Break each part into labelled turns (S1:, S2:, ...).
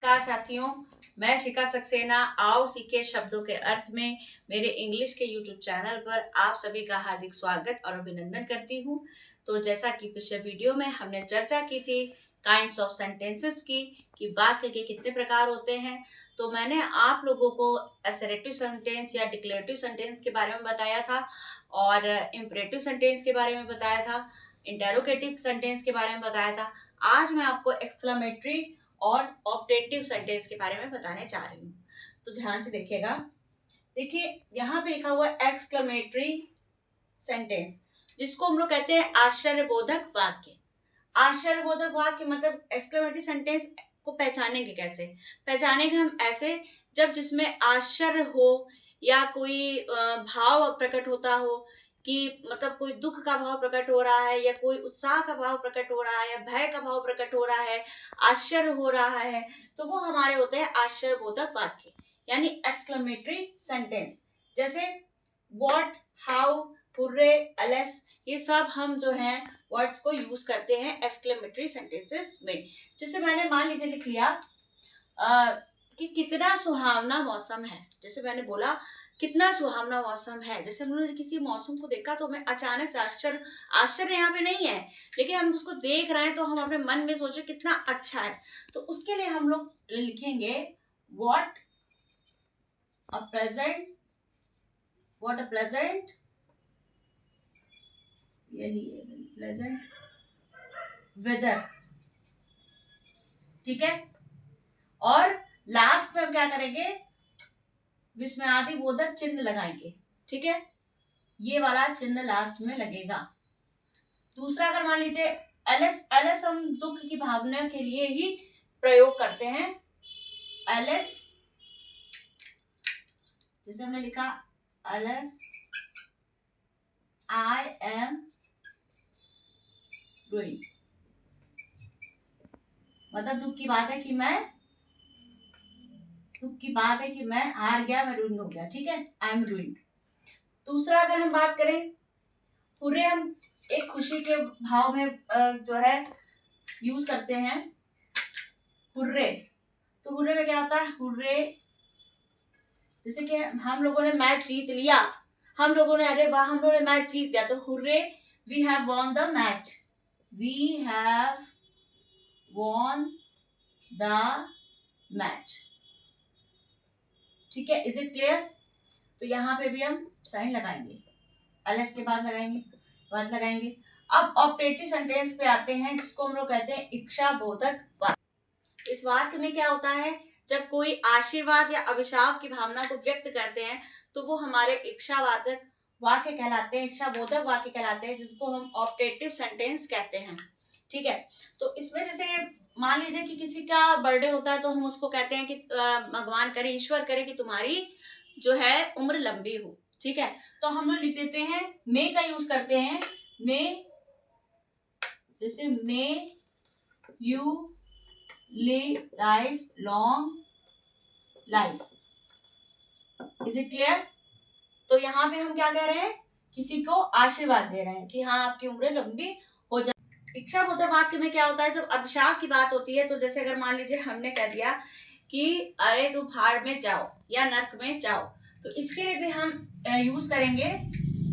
S1: नमस्कार साथियों, मैं शिखा सक्सेना। आओ सीखे शब्दों के अर्थ में मेरे इंग्लिश के यूट्यूब चैनल पर आप सभी का हार्दिक स्वागत और अभिनंदन करती हूँ। तो जैसा कि पिछले वीडियो में हमने चर्चा की थी काइंड्स ऑफ सेंटेंसेस की, कि वाक्य के कितने प्रकार होते हैं, तो मैंने आप लोगों को असर्टिव सेंटेंस या डिक्लेरेटिव सेंटेंस के बारे में बताया था और इम्परेटिव सेंटेंस के बारे में बताया था, इंटेरोगेटिव सेंटेंस के बारे में बताया था। आज मैं आपको एक्सक्लेमेटरी और ऑप्टेटिव सेंटेंस के बारे में बताने जा रही हूँ। तो ध्यान से देखिएगा। देखिए यहाँ पे लिखा हुआ है एक्सक्लेमेटरी सेंटेंस, जिसको हम लोग कहते हैं आश्चर्यबोधक वाक्य। आश्चर्यबोधक वाक्य मतलब एक्सक्लेमेटरी सेंटेंस को पहचानेंगे कैसे? पहचानेंगे हम ऐसे, जब जिसमें आश्चर्य हो या कोई भाव प्रकट होता हो, कि मतलब कोई दुख का भाव प्रकट हो रहा है या कोई उत्साह का भाव प्रकट हो रहा है या भय का भाव प्रकट हो रहा है, आश्चर्य हो रहा है, तो वो हमारे होते हैं आश्चर्यबोधक वाक्य यानी एक्सक्लेमेटरी सेंटेंस। जैसे व्हाट, हाउ, हुर्रे, अलेस, ये सब हम जो है वर्ड्स को यूज करते हैं एक्सक्लेमेटरी सेंटेंसेस में। जैसे मैंने मान लीजिए लिख लिया कि कितना सुहावना मौसम है। जैसे मैंने बोला कितना सुहावना मौसम है, जैसे हम लोगों ने किसी मौसम को देखा तो हमें अचानक से आश्चर्य यहाँ पे नहीं है, लेकिन हम उसको देख रहे हैं तो हम अपने मन में सोचे कितना अच्छा है। तो उसके लिए हम लोग लिखेंगे व्हाट अ प्लेजेंट वेदर। ठीक है, और लास्ट में हम क्या करेंगे, विस्मयादि बोधक चिन्ह लगाएंगे। ठीक है, ये वाला चिन्ह लास्ट में लगेगा। दूसरा, अगर मान लीजिए एलएस, एलएस हम दुख की भावना के लिए ही प्रयोग करते हैं। एलएस, जैसे हमने लिखा एलएस, आई एम रूइंड, मतलब दुख की बात है कि मैं हार गया, मैं रूइंड हो गया। ठीक है, आई एम रूइंड। दूसरा, अगर हम बात करें हुर्रे, हम एक खुशी के भाव में जो है यूज करते हैं हुर्रे। तो हुर्रे में क्या होता है, हुर्रे जैसे कि हम लोगों ने मैच जीत लिया, हम लोगों ने, अरे वाह, हम लोगों ने मैच जीत लिया, तो hurray, we have won the match, we have won the match. ठीक है, इज इट क्लियर? तो यहाँ पे भी हम साइन लगाएंगे, एलएस के बाद लगाएंगे। अब ऑप्टेटिव सेंटेंस पे आते हैं, जिसको हम लोग कहते हैं इच्छाबोधक वाक्य। इस वाक्य में क्या होता है, जब कोई आशीर्वाद या अभिशाप की भावना को व्यक्त करते हैं तो वो हमारे इच्छावादक वाक्य कहलाते हैं, इच्छाबोधक वाक्य कहलाते हैं, जिसको हम ऑप्टेटिव सेंटेंस कहते हैं। ठीक है, तो इसमें जैसे मान लीजिए कि किसी का बर्थडे होता है तो हम उसको कहते हैं कि भगवान करे, ईश्वर करे कि तुम्हारी जो है उम्र लंबी हो। ठीक है, तो हम लोग लिख देते हैं, मे का यूज करते हैं, मे, जैसे may you live life, long life. Is it clear? तो यहाँ पे हम क्या कह रहे हैं, किसी को आशीर्वाद दे रहे हैं कि हाँ आपकी उम्र लंबी हो जाए। इच्छाबोधक वाक्य में क्या होता है, जब अभिशाप की बात होती है, तो जैसे अगर मान लीजिए हमने कह दिया कि अरे तू भाड़ में जाओ या नर्क में जाओ, तो इसके लिए भी हम यूज करेंगे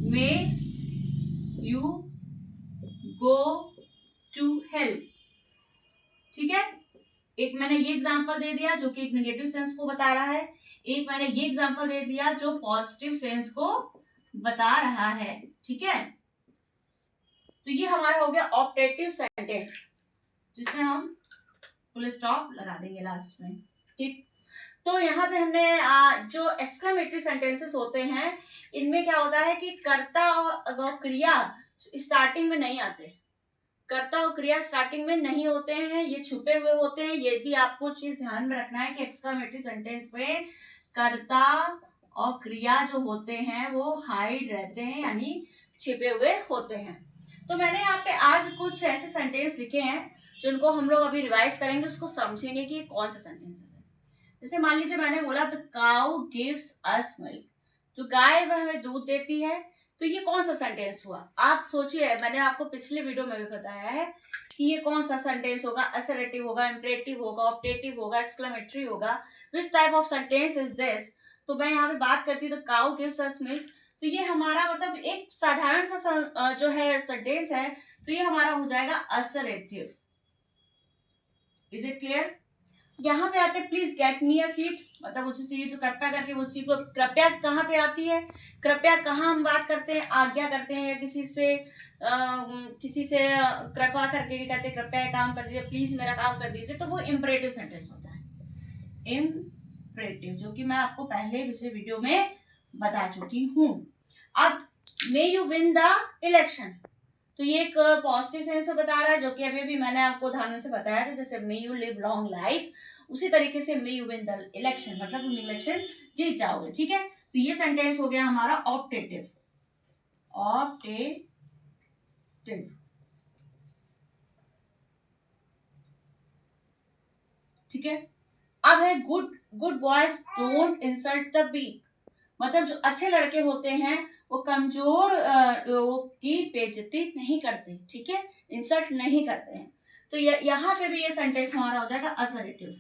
S1: may you go to hell. ठीक है, एक मैंने ये एग्जांपल दे दिया जो कि एक नेगेटिव सेंस को बता रहा है, एक मैंने ये एग्जांपल दे दिया जो पॉजिटिव सेंस को बता रहा है। ठीक है, तो ये हमारा हो गया ऑप्टेटिव सेंटेंस, जिसमें हम फुल स्टॉप लगा देंगे लास्ट में। ठीक, तो यहाँ पे हमने जो एक्सक्लेमेटरी सेंटेंसेस होते हैं, इनमें क्या होता है कि कर्ता और क्रिया स्टार्टिंग में नहीं आते, कर्ता और क्रिया स्टार्टिंग में नहीं होते हैं, ये छुपे हुए होते हैं। ये भी आपको चीज ध्यान में रखना है कि एक्सक्लेमेटरी सेंटेंस में कर्ता और क्रिया जो होते हैं वो हाइड रहते हैं, यानी छिपे हुए होते हैं। तो मैंने यहाँ पे आज कुछ ऐसे सेंटेंस लिखे हैं जिनको हम लोग अभी रिवाइज करेंगे, उसको समझेंगे कि कौन सा सेंटेंसेस है। जैसे मान लीजिए मैंने बोला the cow gives us milk, जो गाय वह हमें दूध देती है। तो ये कौन सा सेंटेंस हुआ? आप सोचिए, मैंने आपको पिछले वीडियो में भी बताया है कि ये कौन सा सेंटेंस होगा। असर्टिव होगा, इंपरेटिव होगा, ऑप्टेटिव होगा, एक्सक्लेमेटरी होगा। Which type of sentence is this? तो मैं यहाँ पे बात करती हूँ तो काउ गिव्स अस मिल्क, तो ये हमारा मतलब एक साधारण सा जो है सेंटेंस है, तो ये हमारा हो जाएगा असर्टिव। Is it clear? यहाँ पे आते please get me a seat, मतलब मुझे सीट, कृपया करके वो सीट को, कृपया कहाँ पे आती है? कृपया कहाँ हम बात करते हैं, आज्ञा करते हैं या किसी से कृपा करके कहते हैं कृपया काम कर दीजिए, प्लीज मेरा काम कर दीजिए, तो वो इम्परेटिव सेंटेंस होता है। इम्परेटिव, जो कि मैं आपको पहले पिछले वीडियो में बता चुकी हूँ। अब may you win the election, तो ये एक पॉजिटिव सेंस में बता रहा है, जो कि अभी भी मैंने आपको उदाहरण से बताया था, जैसे may you live long life, उसी तरीके से may you win the election, मतलब तुम इलेक्शन जीत जाओगे। ठीक है, तो ये सेंटेंस हो गया हमारा ऑप्टेटिव। ऑप्टेटिव, ठीक है। अब है good, good boys don't insult the weak, मतलब जो अच्छे लड़के होते हैं वो कमजोर लोगों की बेइज्जती नहीं करते। ठीक है, इंसल्ट नहीं करते हैं। तो यहाँ पे भी ये सेंटेंस हमारा हो जाएगा असर्टिव।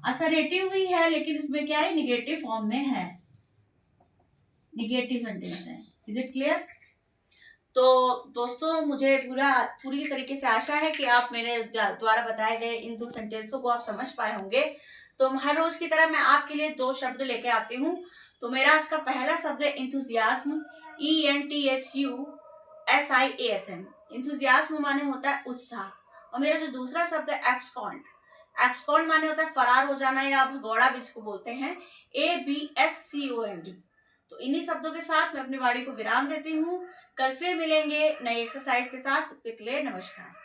S1: असर्टिव ही है, लेकिन इसमें क्या है, निगेटिव फॉर्म में है, निगेटिव सेंटेंस है। Is it clear? तो दोस्तों, मुझे पूरी तरीके से आशा है कि आप मेरे द्वारा बताए गए इन दो सेंटेंसों को आप समझ पाए होंगे। तो हर रोज की तरह मैं आपके लिए दो शब्द लेके आती हूँ। तो मेरा आज का पहला शब्द है इंथुजियाज्म, ENTHUSIASM। इंथुजियाज्म माने होता है उत्साह। और मेरा जो दूसरा शब्द है एब्सकॉन्ड, एब्सकॉन्ड माने होता है फरार हो जाना या भगौड़ा जिसको बोलते हैं, ABSCOND। तो इन्हीं शब्दों के साथ मैं अपनी वाणी को विराम देती हूँ। कल फिर मिलेंगे नई एक्सरसाइज के साथ। तब तक के लिए नमस्कार।